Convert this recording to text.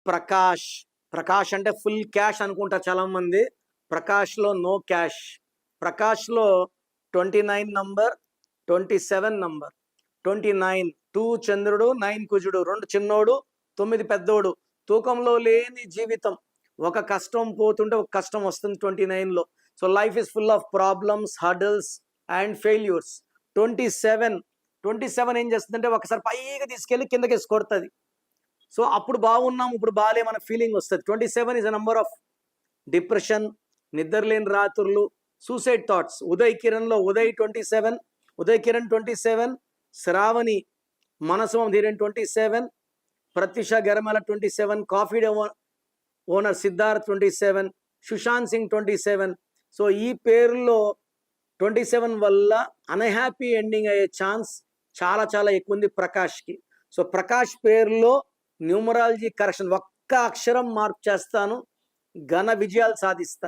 ప్రకాష్. ప్రకాష్ అంటే full cash అనుకుంటారు చాలా మంది. ప్రకాష్‌లో నో క్యాష్. ప్రకాష్‌లో 29 number, 27 number. 29 2 చంద్రుడు, 9 కుజుడు. 2 చిన్నోడు, 9 పెద్దోడు. తూకంలో లేని జీవితం. ఒక కష్టం పోతుంటే ఒక కష్టం వస్తుంది 29లో. So life is full of problems, hurdles and failures. 27 ఏం చేస్తుందంటే ఒకసారి పైకి తీసుకెళ్ళి కిందకేసి కొడతది. సో అప్పుడు బాగున్నాం, ఇప్పుడు బాలేమన్న ఫీలింగ్ వస్తది. 27 is a number of depression, నిద్రలేని రాత్రులు, సూసైడ్ థాట్స్. ఉదయ్ కిరణ్‌లో ఉదయ్ 27, ఉదయ్ కిరణ్ 27, శ్రావణి మనసువం ధీరన్ 27, ప్రత్యూష గరమల 27, coffee day owner Siddharth 27, Sushant Singh 27. So ఈ పేరులో 27 వల్ల అన్‌హ్యాపీ ఎండింగ్ అయ్యే ఛాన్స్ చాలా చాలా ఎక్కువ ఉంది ప్రకాష్‌కి. సో ప్రకాష్ పేరులో న్యూమరాలజీ కరెక్షన్ ఒక్క అక్షరం మార్పు చేస్తాను, ఘన విజయాలు సాధిస్తారు.